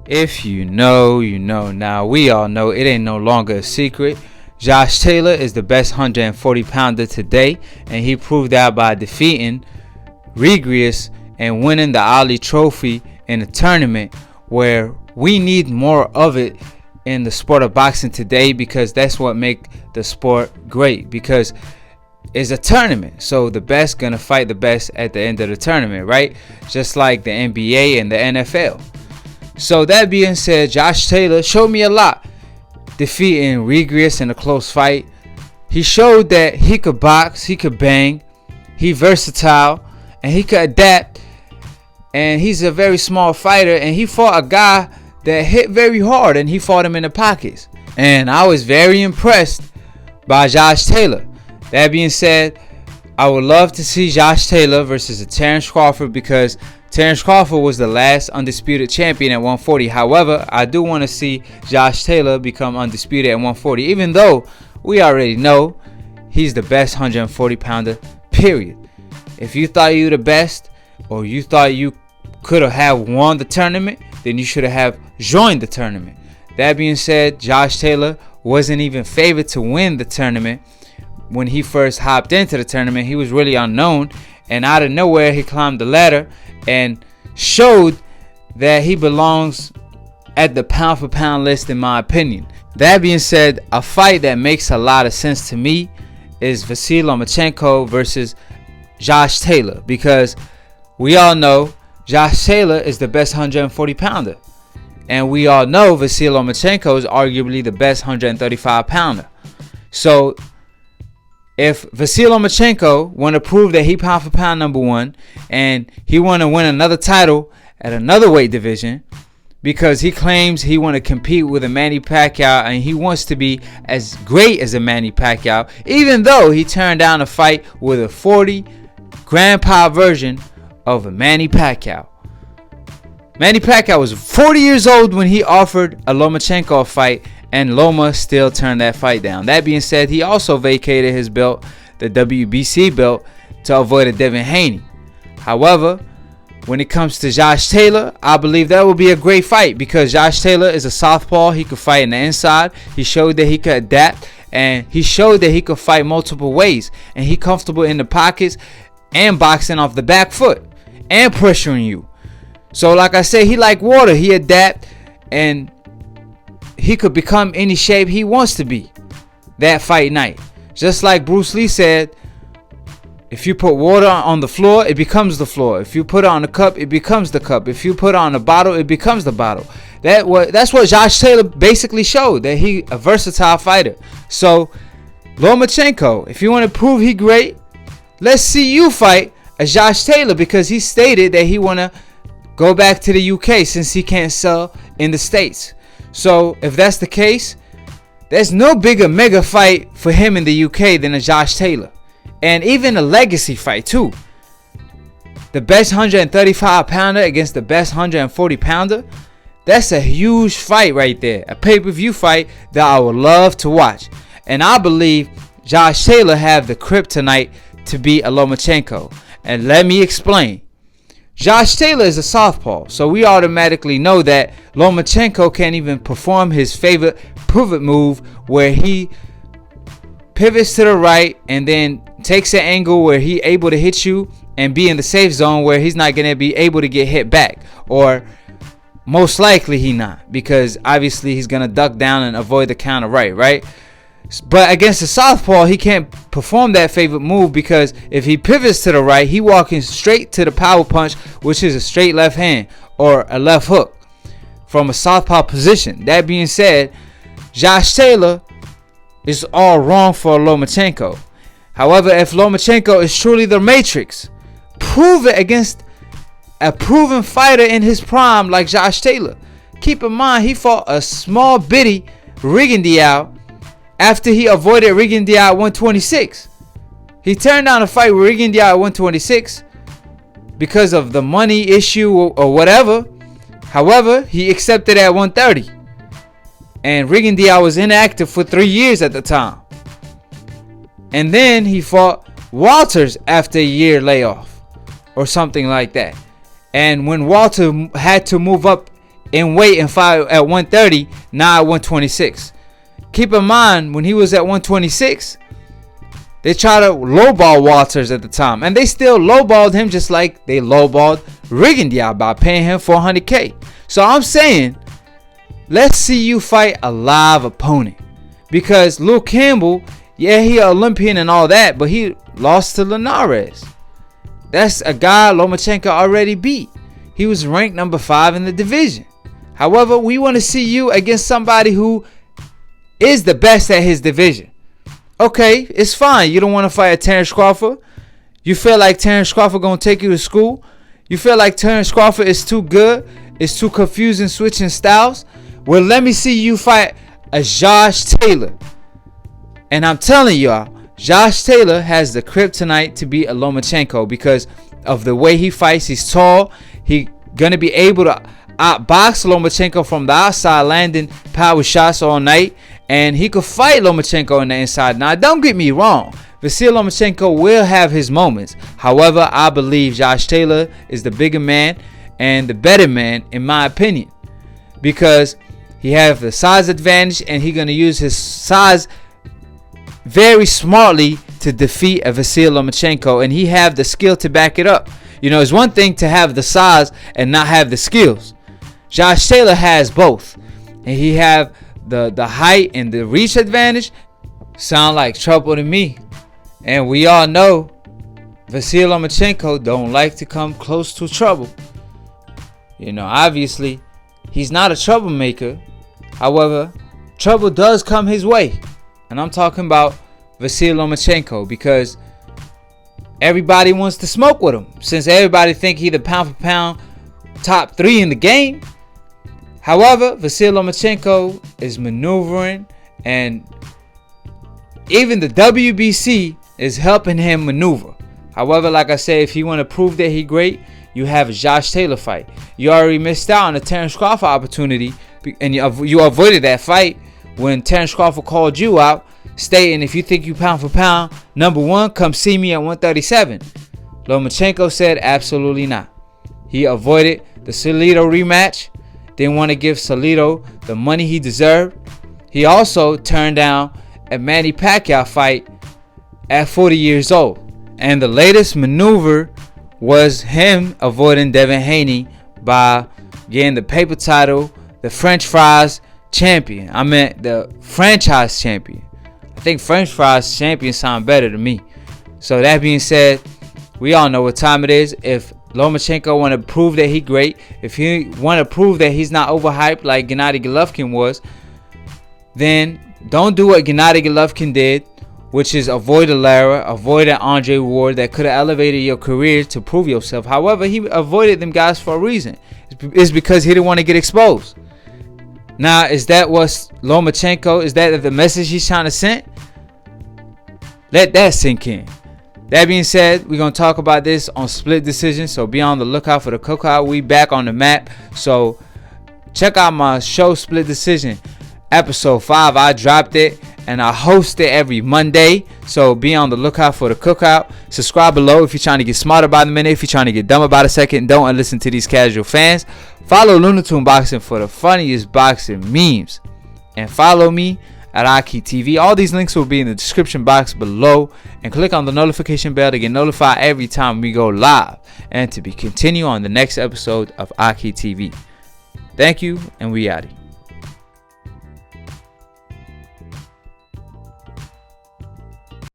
If you know, you know. Now, we all know it ain't no longer a secret. Josh Taylor is the best 140 pounder today, and he proved that by defeating Regis and winning the Ali Trophy in a tournament where we need more of it in the sport of boxing today, because that's what makes the sport great, because it's a tournament. So the best gonna fight the best at the end of the tournament, right? Just like the NBA and the NFL. So that being said, Josh Taylor showed me a lot, defeating Regis in a close fight. He showed that he could box, he could bang, he versatile, and he could adapt. And he's a very small fighter, and he fought a guy that hit very hard, and he fought him in the pockets. And I was very impressed by Josh Taylor. That being said, I would love to see Josh Taylor versus a Terence Crawford, because Terence Crawford was the last undisputed champion at 140. However, I do want to see Josh Taylor become undisputed at 140, even though we already know he's the best 140 pounder, period. If you thought you were the best, or you thought you could have won the tournament, then you should have joined the tournament. That being said, Josh Taylor wasn't even favored to win the tournament. When he first hopped into the tournament, he was really unknown, and out of nowhere he climbed the ladder and showed that he belongs at the pound for pound list, in my opinion. That being said, a fight that makes a lot of sense to me is Vasyl Lomachenko versus Josh Taylor, because we all know Josh Taylor is the best 140 pounder, and we all know Vasyl Lomachenko is arguably the best 135 pounder. So if Vasyl Lomachenko want to prove that he pound for pound number one, and he want to win another title at another weight division, because he claims he want to compete with a Manny Pacquiao, and he wants to be as great as a Manny Pacquiao, even though he turned down a fight with a 40 grandpa version of a Manny Pacquiao. Manny Pacquiao was 40 years old when he offered a Lomachenko a fight, and Loma still turned that fight down. That being said, he also vacated his belt, the WBC belt, to avoid a Devin Haney. However, when it comes to Josh Taylor, I believe that will be a great fight, because Josh Taylor is a southpaw. He could fight in the inside. He showed that he could adapt, and he showed that he could fight multiple ways, and he comfortable in the pockets and boxing off the back foot and pressuring you. So like I said, he like water. He adapt, and he could become any shape he wants to be that fight night. Just like Bruce Lee said, if you put water on the floor, it becomes the floor. If you put it on the cup, it becomes the cup. If you put it on the bottle, it becomes the bottle. That's what Josh Taylor basically showed, that he a versatile fighter. So Lomachenko, if you want to prove he great, let's see you fight a Josh Taylor, because he stated that he want to go back to the UK since he can't sell in the States. So if that's the case, there's no bigger mega fight for him in the UK than a Josh Taylor. And even a legacy fight too. The best 135 pounder against the best 140 pounder. That's a huge fight right there. A pay-per-view fight that I would love to watch. And I believe Josh Taylor have the kryptonite to beat a Lomachenko. And let me explain. Josh Taylor is a southpaw, so we automatically know that Lomachenko can't even perform his favorite pivot move, where he pivots to the right and then takes an angle where he able to hit you and be in the safe zone where he's not going to be able to get hit back. Or most likely he not, because obviously he's going to duck down and avoid the counter right? But against the southpaw, he can't perform that favorite move, because if he pivots to the right, he walking straight to the power punch, which is a straight left hand or a left hook from a southpaw position. That being said, Josh Taylor is all wrong for Lomachenko. However, if Lomachenko is truly the Matrix, prove it against a proven fighter in his prime like Josh Taylor. Keep in mind, he fought a small bitty Rigondeaux after he avoided Rigondeaux at 126. He turned down a fight with Rigondeaux at 126 because of the money issue or whatever. However, he accepted at 130. And Rigondeaux was inactive for 3 years at the time. And then he fought Walters after a year layoff or something like that. And when Walter had to move up in weight and fight at 130, now at 126. Keep in mind, when he was at 126, they tried to lowball Walters at the time, and they still lowballed him just like they lowballed Rigondeaux by paying him $400K. So I'm saying, let's see you fight a live opponent, because Luke Campbell, yeah, he an Olympian and all that, but he lost to Linares. That's a guy Lomachenko already beat. He was ranked number 5 in the division. However, we want to see you against somebody who is the best at his division. Okay, it's fine. You don't want to fight a Terence Crawford. You feel like Terence Crawford going to take you to school. You feel like Terence Crawford is too good. It's too confusing switching styles. Well, let me see you fight a Josh Taylor. And I'm telling y'all, Josh Taylor has the kryptonite to beat a Lomachenko because of the way he fights. He's tall. He going to be able to outbox Lomachenko from the outside, landing power shots all night. And he could fight Lomachenko on the inside. Now, don't get me wrong. Vasyl Lomachenko will have his moments. However, I believe Josh Taylor is the bigger man and the better man, in my opinion. Because he has the size advantage, and he's going to use his size very smartly to defeat a Vasyl Lomachenko. And he have the skill to back it up. You know, it's one thing to have the size and not have the skills. Josh Taylor has both. And he have the height and the reach advantage. Sound like trouble to me. And we all know Vasyl Lomachenko don't like to come close to trouble. You know, obviously, he's not a troublemaker. However, trouble does come his way. And I'm talking about Vasyl Lomachenko, because everybody wants to smoke with him. Since everybody think he the pound for pound top 3 in the game. However, Vasyl Lomachenko is maneuvering, and even the WBC is helping him maneuver. However, like I said, if you want to prove that he great, you have a Josh Taylor fight. You already missed out on a Terence Crawford opportunity, and you avoided that fight when Terence Crawford called you out, stating, if you think you pound for pound number 1, come see me at 137. Lomachenko said absolutely not. He avoided the Salido rematch. Didn't want to give Salido the money he deserved. He also turned down a Manny Pacquiao fight at 40 years old. And the latest maneuver was him avoiding Devin Haney by getting the paper title, the French fries champion. I meant the franchise champion. I think French fries champion sound better to me. So that being said, we all know what time it is. If Lomachenko want to prove that he great, if he want to prove that he's not overhyped like Gennady Golovkin was, then don't do what Gennady Golovkin did, which is avoid a Lara, avoid an Andre Ward that could have elevated your career to prove yourself. However, he avoided them guys for a reason. It's because he didn't want to get exposed. Now, is that what Lomachenko, is that the message he's trying to send? Let that sink in. That being said, we're going to talk about this on Split Decision, so be on the lookout for the cookout. We back on the map, so check out my show Split Decision. Episode 5, I dropped it, and I host it every Monday, so be on the lookout for the cookout. Subscribe below if you're trying to get smarter by the minute. If you're trying to get dumb about a second, don't listen to these casual fans. Follow Lunatoon Boxing for the funniest boxing memes, and follow me at Aki TV. All these links will be in the description box below, and click on the notification bell to get notified every time we go live and to be continue on the next episode of Aki TV. Thank you, and we out.